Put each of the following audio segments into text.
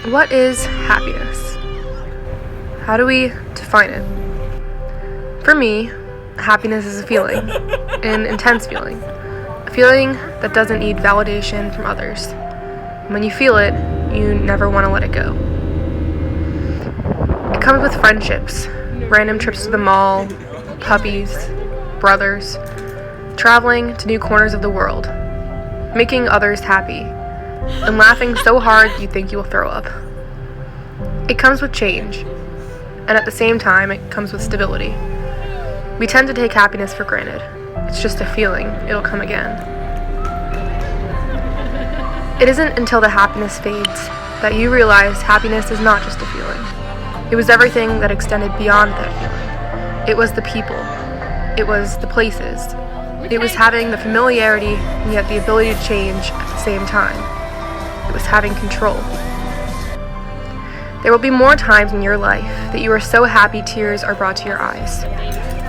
What is happiness? How do we define it? For me, happiness is a feeling, an intense feeling, a feeling that doesn't need validation from others. When you feel it, you never want to let it go. It comes with friendships, random trips to the mall, puppies, brothers, traveling to new corners of the world, making others happy, and laughing so hard you think you will throw up. It comes with change, and at the same time, it comes with stability. We tend to take happiness for granted. It's just a feeling, it'll come again. It isn't until the happiness fades that you realize happiness is not just a feeling. It was everything that extended beyond that feeling. It was the people. It was the places. It was having the familiarity and yet the ability to change at the same time. It was having control. There will be more times in your life that you are so happy tears are brought to your eyes.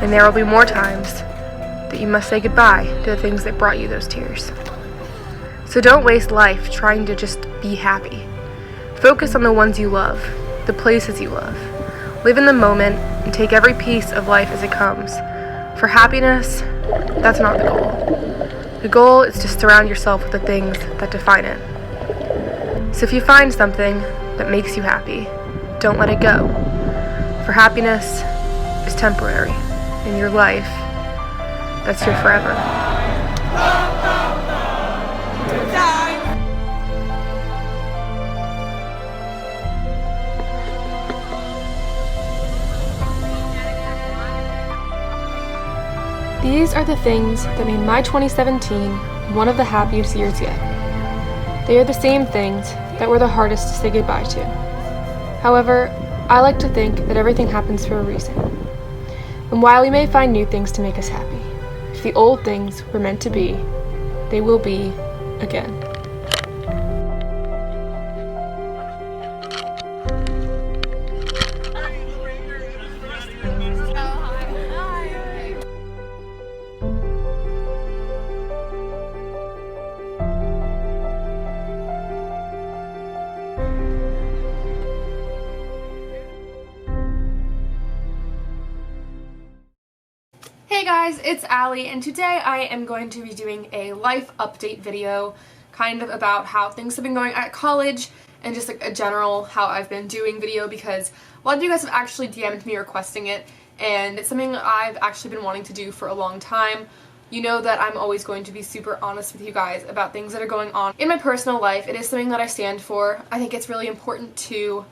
And there will be more times that you must say goodbye to the things that brought you those tears. So don't waste life trying to just be happy. Focus on the ones you love, the places you love. Live in the moment and take every piece of life as it comes. For happiness, that's not the goal. The goal is to surround yourself with the things that define it. So if you find something that makes you happy, don't let it go. For happiness is temporary. In your life, that's your forever. These are the things that made my 2017 one of the happiest years yet. They are the same things that were the hardest to say goodbye to. However, I like to think that everything happens for a reason. And while we may find new things to make us happy, if the old things were meant to be, they will be again. Hey guys, it's Allie, and today I am going to be doing a life update video kind of about how things have been going at college and just like a general how I've been doing video, because a lot of you guys have actually DM'd me requesting it, and it's something I've actually been wanting to do for a long time. You know that I'm always going to be super honest with you guys about things that are going on in my personal life. It is something that I stand for. I think it's really important to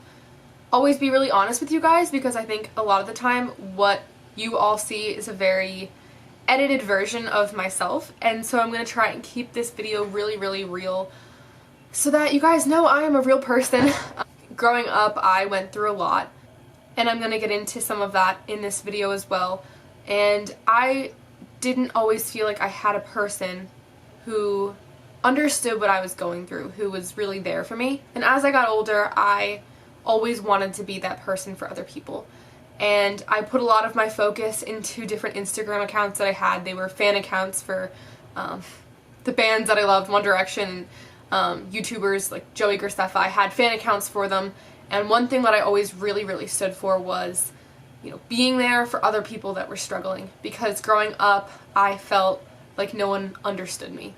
always be really honest with you guys, because I think a lot of the time what you all see is a very edited version of myself, and so I'm going to try and keep this video really, really real so that you guys know I am a real person. Growing up, I went through a lot, and I'm going to get into some of that in this video as well, and I didn't always feel like I had a person who understood what I was going through, who was really there for me. And as I got older, I always wanted to be that person for other people. And I put a lot of my focus into different Instagram accounts that I had. They were fan accounts for the bands that I loved, One Direction, YouTubers like Joey Graceffa. I had fan accounts for them, and one thing that I always really, really stood for was, you know, being there for other people that were struggling. Because growing up, I felt like no one understood me,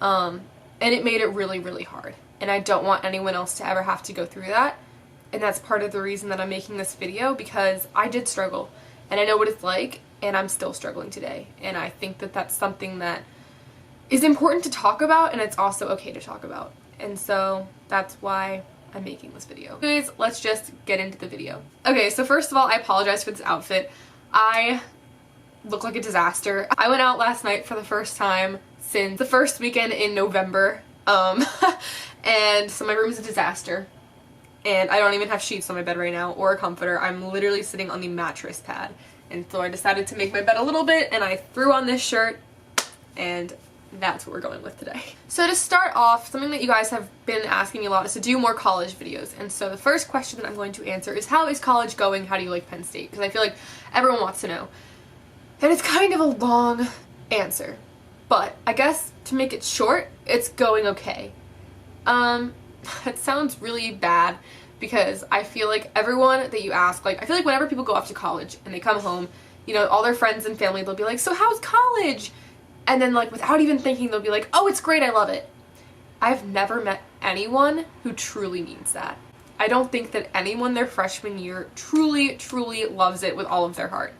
and it made it really, really hard. And I don't want anyone else to ever have to go through that. And that's part of the reason that I'm making this video, because I did struggle, and I know what it's like, and I'm still struggling today. And I think that that's something that is important to talk about, and it's also okay to talk about. And so that's why I'm making this video. Anyways, let's just get into the video. Okay, so first of all, I apologize for this outfit. I look like a disaster. I went out last night for the first time since the first weekend in November, and so my room is a disaster. And I don't even have sheets on my bed right now, or a comforter. I'm literally sitting on the mattress pad. And so I decided to make my bed a little bit, and I threw on this shirt, and that's what we're going with today. So to start off, something that you guys have been asking me a lot is to do more college videos. And so the first question that I'm going to answer is, how is college going? How do you like Penn State? Because I feel like everyone wants to know. And it's kind of a long answer, but I guess to make it short, it's going okay. It sounds really bad, because I feel like everyone that you ask, like I feel like whenever people go off to college and they come home, you know, all their friends and family, they'll be like, so how's college? And then like without even thinking, they'll be like, oh, it's great, I love it. I've never met anyone who truly means that. I don't think that anyone their freshman year truly loves it with all of their heart.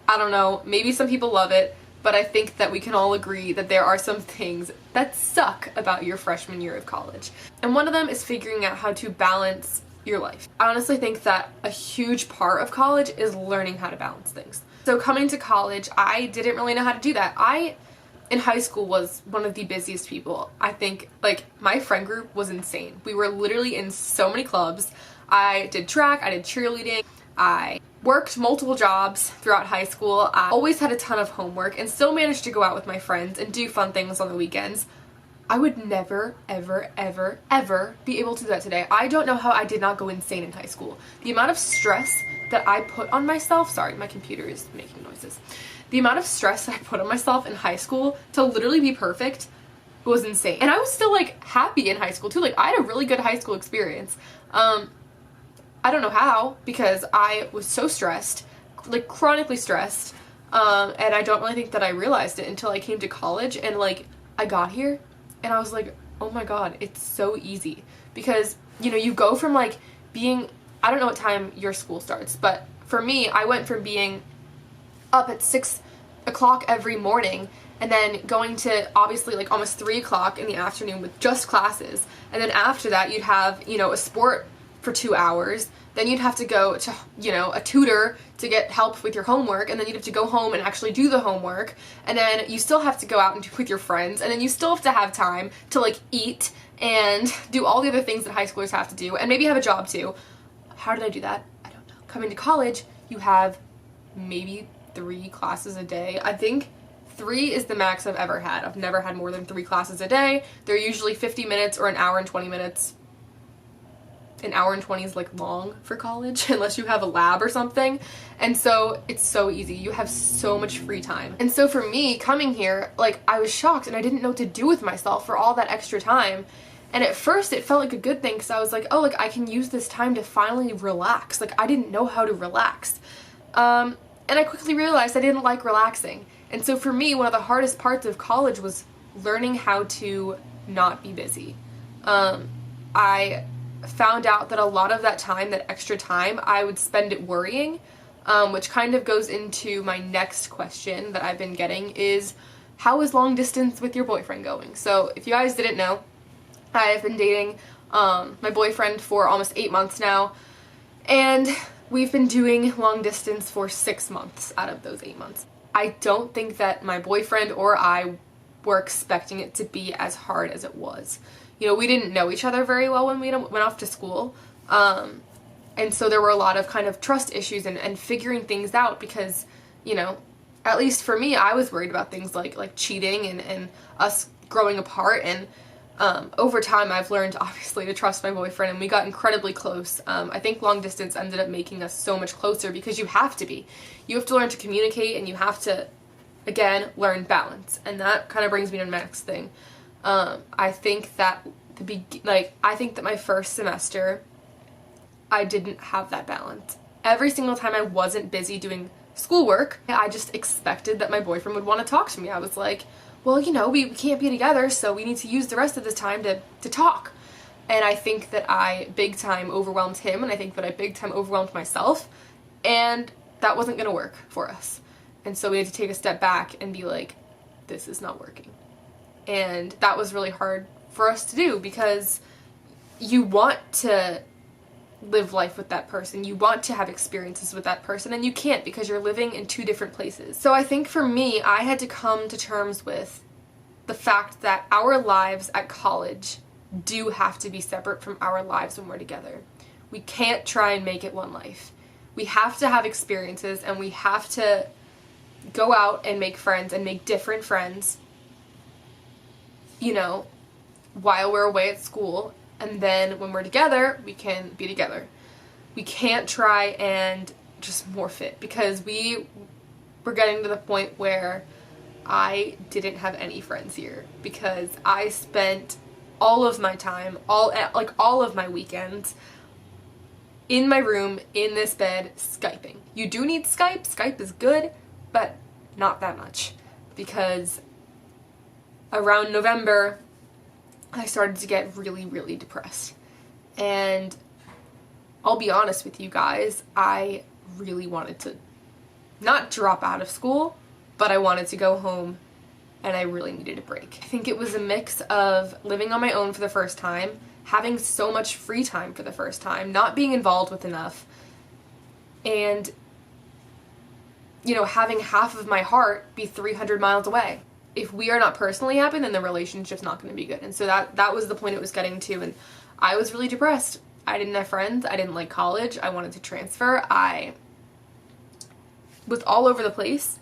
I don't know, maybe some people love it, but I think that we can all agree that there are some things that suck about your freshman year of college. And one of them is figuring out how to balance your life. I honestly think that a huge part of college is learning how to balance things. So coming to college, I didn't really know how to do that. I, in high school, was one of the busiest people. I think, like, my friend group was insane. We were literally in so many clubs. I did track, I did cheerleading, I worked multiple jobs throughout high school. I always had a ton of homework and still managed to go out with my friends and do fun things on the weekends. I would never, ever be able to do that today. I don't know how I did not go insane in high school. The amount of stress that I put on myself, sorry, my computer is making noises. The amount of stress that I put on myself in high school to literally be perfect was insane. And I was still like happy in high school too. Like I had a really good high school experience. I don't know how, because I was so stressed, like chronically stressed, and I don't really think that I realized it until I came to college and like I got here and I was like, oh my god, it's so easy. Because, you know, you go from like being, I don't know what time your school starts, but for me, I went from being up at 6 o'clock every morning and then going to obviously like almost 3 o'clock in the afternoon with just classes, and then after that you'd have, you know, a sport for 2 hours, then you'd have to go to, you know, a tutor to get help with your homework, and then you'd have to go home and actually do the homework, and then you still have to go out and do with your friends, and then you still have to have time to like eat and do all the other things that high schoolers have to do, and maybe have a job too. How did I do that? I don't know. Coming to college, you have maybe 3 classes a day. I think 3 is the max I've ever had. I've never had more than 3 classes a day. They're usually 50 minutes or an hour and 20 minutes. An hour and 20 is like long for college unless you have a lab or something, and so it's so easy. You have so much free time. And so for me coming here, like I was shocked and I didn't know what to do with myself for all that extra time. And at first it felt like a good thing because I was like, oh, like I can use this time to finally relax. Like I didn't know how to relax, and I quickly realized I didn't like relaxing. And so for me, one of the hardest parts of college was learning how to not be busy. I found out that a lot of that time, that extra time, I would spend it worrying, which kind of goes into my next question that I've been getting is, how is long distance with your boyfriend going? So if you guys didn't know, I have been dating my boyfriend for almost 8 months now, and we've been doing long distance for 6 months out of those 8 months. I don't think that my boyfriend or I were expecting it to be as hard as it was. You know, we didn't know each other very well when we went off to school, and so there were a lot of kind of trust issues and figuring things out because, you know, at least for me, I was worried about things like cheating and us growing apart, and over time I've learned obviously to trust my boyfriend, and we got incredibly close. I think long distance ended up making us so much closer because you have to be. You have to learn to communicate, and you have to, again, learn balance, and that kind of brings me to the next thing. I think that I think that my first semester, I didn't have that balance. Every single time I wasn't busy doing schoolwork, I just expected that my boyfriend would want to talk to me. I was like, well, you know, we can't be together, so we need to use the rest of this time to talk. And I think that I big time overwhelmed him, and I think that I big time overwhelmed myself, and that wasn't going to work for us. And so we had to take a step back and be like, this is not working. And that was really hard for us to do because you want to live life with that person. You want to have experiences with that person, and you can't because you're living in 2 different places. So I think for me, I had to come to terms with the fact that our lives at college do have to be separate from our lives when we're together. We can't try and make it one life. We have to have experiences, and we have to go out and make friends and make different friends, you know, while we're away at school, and then when we're together, we can be together. We can't try and just morph it because we were getting to the point where I didn't have any friends here because I spent all of my time, all of my weekends in my room, in this bed, Skyping. You do need Skype. Skype is good, but not that much. Because around November, I started to get really, really depressed. And I'll be honest with you guys, I really wanted to not drop out of school, but I wanted to go home and I really needed a break. I think it was a mix of living on my own for the first time, having so much free time for the first time, not being involved with enough, and, you know, having half of my heart be 300 miles away. If we are not personally happy, then the relationship's not going to be good. And so that was the point it was getting to, and I was really depressed. I didn't have friends. I didn't like college. I wanted to transfer. I was all over the place,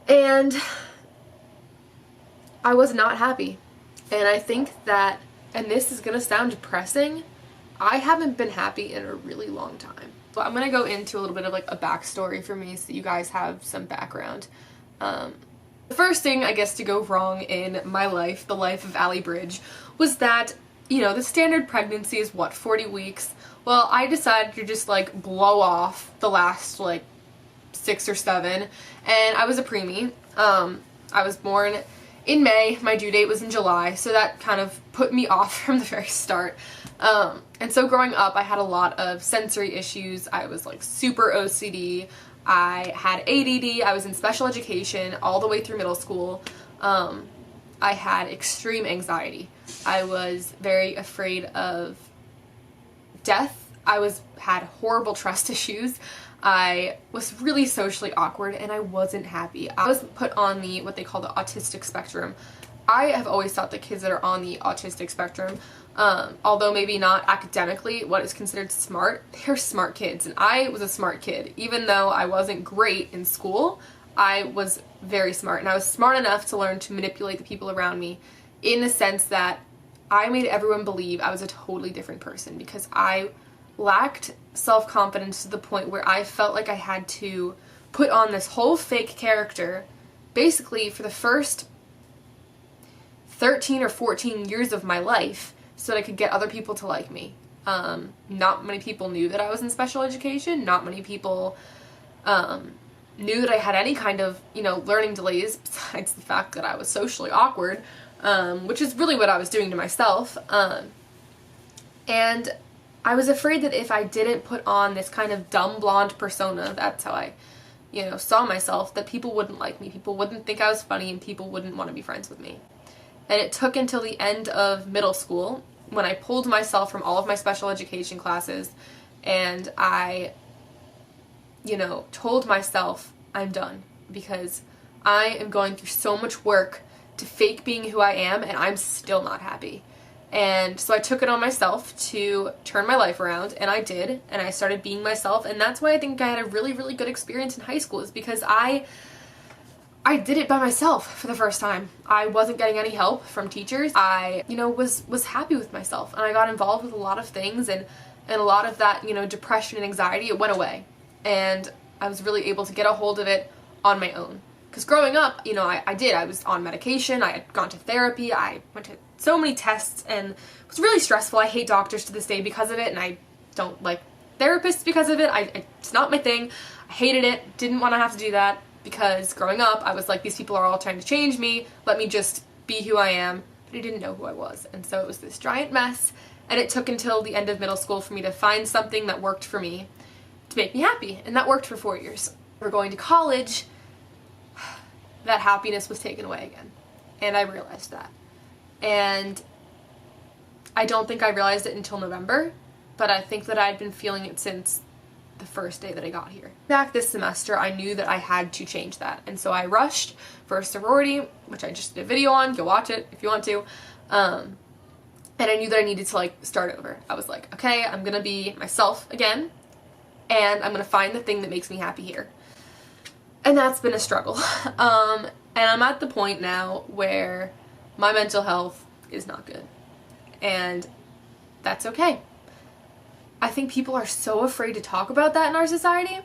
and I was not happy. And I think that, and this is going to sound depressing, I haven't been happy in a really long time. So I'm going to go into a little bit of like a backstory for me so you guys have some background. The first thing, I guess, to go wrong in my life, the life of Allie Bridge, was that, you know, the standard pregnancy is what, 40 weeks? Well, I decided to just like blow off the last like 6 or 7, and I was a preemie. I was born in May, my due date was in July, so that kind of put me off from the very start. And so growing up, I had a lot of sensory issues. I was like super OCD. I had ADD, I was in special education all the way through middle school. I had extreme anxiety. I was very afraid of death. I had horrible trust issues. I was really socially awkward and I wasn't happy. I was put on what they call the autistic spectrum. I have always thought that kids that are on the autistic spectrum, although maybe not academically what is considered smart, they're smart kids. And I was a smart kid. Even though I wasn't great in school, I was very smart. And I was smart enough to learn to manipulate the people around me in the sense that I made everyone believe I was a totally different person because I lacked self-confidence to the point where I felt like I had to put on this whole fake character basically for the first 13 or 14 years of my life so that I could get other people to like me. Not many people knew that I was in special education. Not many people knew that I had any kind of, you know, learning delays besides the fact that I was socially awkward, which is really what I was doing to myself. And I was afraid that if I didn't put on this kind of dumb blonde persona, that's how I, you know, saw myself, that people wouldn't like me, people wouldn't think I was funny, and people wouldn't want to be friends with me. And it took until the end of middle school when I pulled myself from all of my special education classes and I, you know, told myself I'm done because I am going through so much work to fake being who I am and I'm still not happy. And so I took it on myself to turn my life around, and I did, and I started being myself, and that's why I think I had a really, really good experience in high school, is because I did it by myself for the first time. I wasn't getting any help from teachers. I, you know, was happy with myself, and I got involved with a lot of things, and a lot of that, you know, depression and anxiety, it went away, and I was really able to get a hold of it on my own. Because growing up, you know, I was on medication, I had gone to therapy, I went to so many tests, and it was really stressful. I hate doctors to this day because of it, and I don't like therapists because of it. It's not my thing. I hated it, didn't want to have to do that, because growing up, I was like, these people are all trying to change me, let me just be who I am, but I didn't know who I was, and so it was this giant mess, and it took until the end of middle school for me to find something that worked for me to make me happy, and that worked for 4 years. We're going to college, that happiness was taken away again, and I realized that. And I don't think I realized it until November, but I think that I'd been feeling it since the first day that I got here. Back this semester, I knew that I had to change that, and so I rushed for a sorority, which I just did a video on, go watch it if you want to, and I knew that I needed to like start over. I was like, okay, I'm gonna be myself again, and I'm gonna find the thing that makes me happy here. And that's been a struggle. And I'm at the point now where my mental health is not good. And that's okay. I think people are so afraid to talk about that in our society,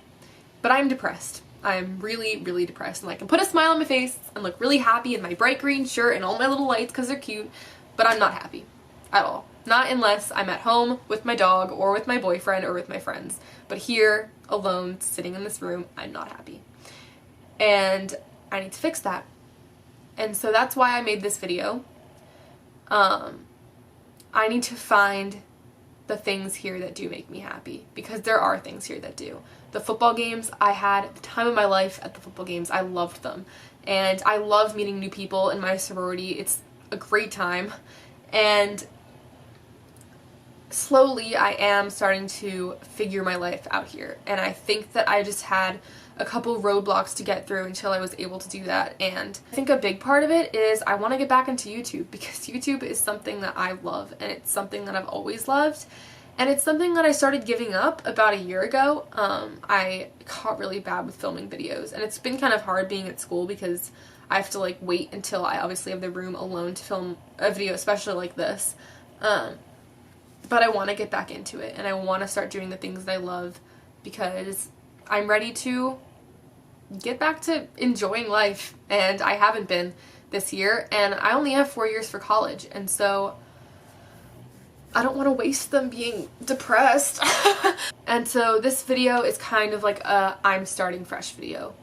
but I'm depressed. I'm really, really depressed. And I can put a smile on my face and look really happy in my bright green shirt and all my little lights because they're cute, but I'm not happy at all. Not unless I'm at home with my dog or with my boyfriend or with my friends. But here, alone, sitting in this room, I'm not happy. And I need to fix that. And so that's why I made this video. I need to find the things here that do make me happy, because there are things here that do. The football games, I had the time of my life at the football games. I loved them. And I love meeting new people in my sorority. It's a great time. And slowly I am starting to figure my life out here. And I think that I just had a couple roadblocks to get through until I was able to do that. And I think a big part of it is I want to get back into YouTube, because YouTube is something that I love, and it's something that I've always loved. And it's something that I started giving up about a year ago. I got really bad with filming videos, and it's been kind of hard being at school because I have to like wait until I obviously have the room alone to film a video, especially like this. But I want to get back into it, and I want to start doing the things that I love, because I'm ready to get back to enjoying life, and I haven't been this year, and I only have 4 years for college, and so I don't want to waste them being depressed. And so this video is kind of like a I'm starting fresh video.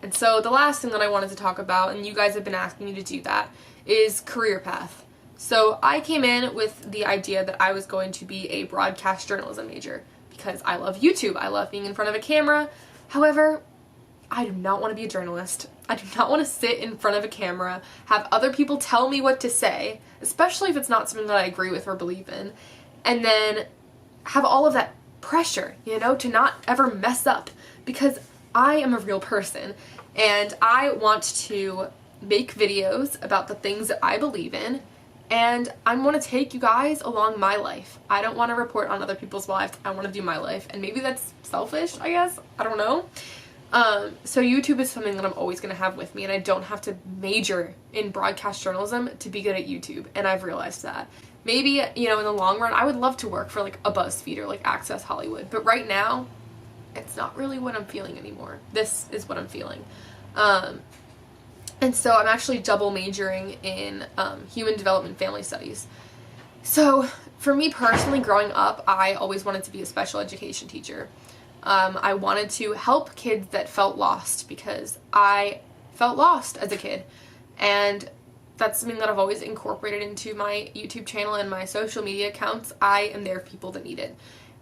And so the last thing that I wanted to talk about, and you guys have been asking me to do that, is career path. So I came in with the idea that I was going to be a broadcast journalism major, because I love YouTube. I love being in front of a camera. However, I do not want to be a journalist. I do not want to sit in front of a camera, have other people tell me what to say, especially if it's not something that I agree with or believe in, and then have all of that pressure, you know, to not ever mess up, because I am a real person, and I want to make videos about the things that I believe in, and I want to take you guys along my life. I don't want to report on other people's lives. I want to do my life, and maybe that's selfish, I guess. I don't know. So YouTube is something that I'm always going to have with me, and I don't have to major in broadcast journalism to be good at YouTube, and I've realized that. Maybe, you know, in the long run, I would love to work for like a BuzzFeed or like Access Hollywood, but right now, it's not really what I'm feeling anymore. This is what I'm feeling. And so I'm actually double majoring in human development family studies. So for me personally, growing up, I always wanted to be a special education teacher. I wanted to help kids that felt lost, because I felt lost as a kid, and that's something that I've always incorporated into my YouTube channel and my social media accounts. I am there for people that need it,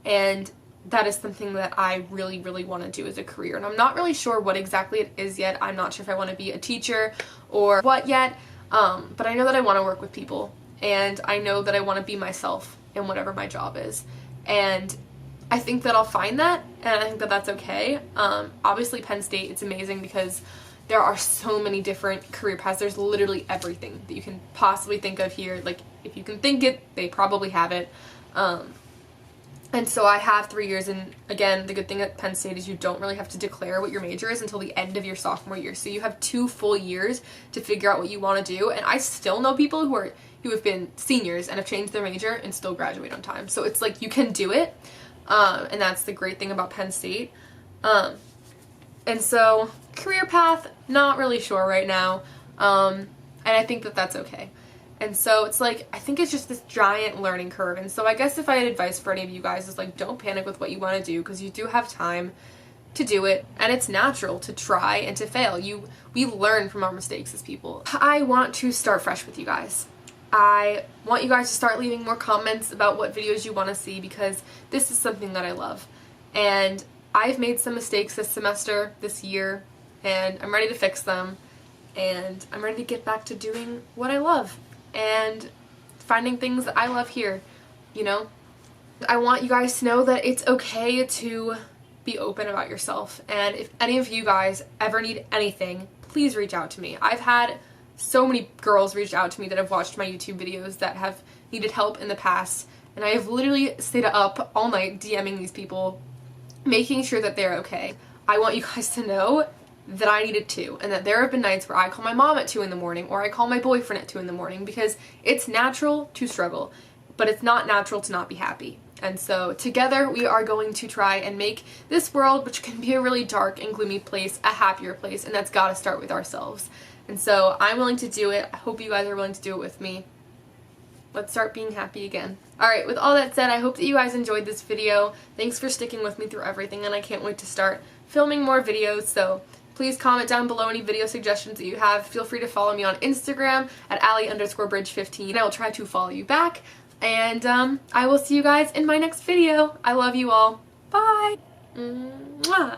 and that is something that I really, really want to do as a career, and I'm not really sure what exactly it is yet. I'm not sure if I want to be a teacher or what yet, but I know that I want to work with people, and I know that I want to be myself in whatever my job is, and I think that I'll find that, and I think that that's okay. Obviously Penn State, it's amazing because there are so many different career paths. There's literally everything that you can possibly think of here. Like, if you can think it, they probably have it. And so I have 3 years, and again, the good thing at Penn State is you don't really have to declare what your major is until the end of your sophomore year. So you have 2 full years to figure out what you want to do, and I still know people who have been seniors and have changed their major and still graduate on time. So it's like, you can do it. And that's the great thing about Penn State. And so career path, not really sure right now. And I think that that's okay. And so it's like, I think it's just this giant learning curve. And so I guess if I had advice for any of you guys is like, don't panic with what you want to do, because you do have time to do it, and it's natural to try and to fail. We learn from our mistakes as people. I want to start fresh with you guys. I want you guys to start leaving more comments about what videos you want to see, because this is something that I love. And I've made some mistakes this semester, this year, and I'm ready to fix them. And I'm ready to get back to doing what I love and finding things that I love here, you know? I want you guys to know that it's okay to be open about yourself. And if any of you guys ever need anything, please reach out to me. I've had so many girls reached out to me that have watched my YouTube videos that have needed help in the past, and I have literally stayed up all night DMing these people, making sure that they're okay. I want you guys to know that I need it too, and that there have been nights where I call my mom at 2 in the morning, or I call my boyfriend at 2 in the morning, because it's natural to struggle, but it's not natural to not be happy. And so together we are going to try and make this world, which can be a really dark and gloomy place, a happier place, and that's got to start with ourselves. And so I'm willing to do it. I hope you guys are willing to do it with me. Let's start being happy again. Alright, with all that said, I hope that you guys enjoyed this video. Thanks for sticking with me through everything, and I can't wait to start filming more videos, so please comment down below any video suggestions that you have. Feel free to follow me on Instagram at Allie_Bridge15. I will try to follow you back, and I will see you guys in my next video. I love you all. Bye! Mwah.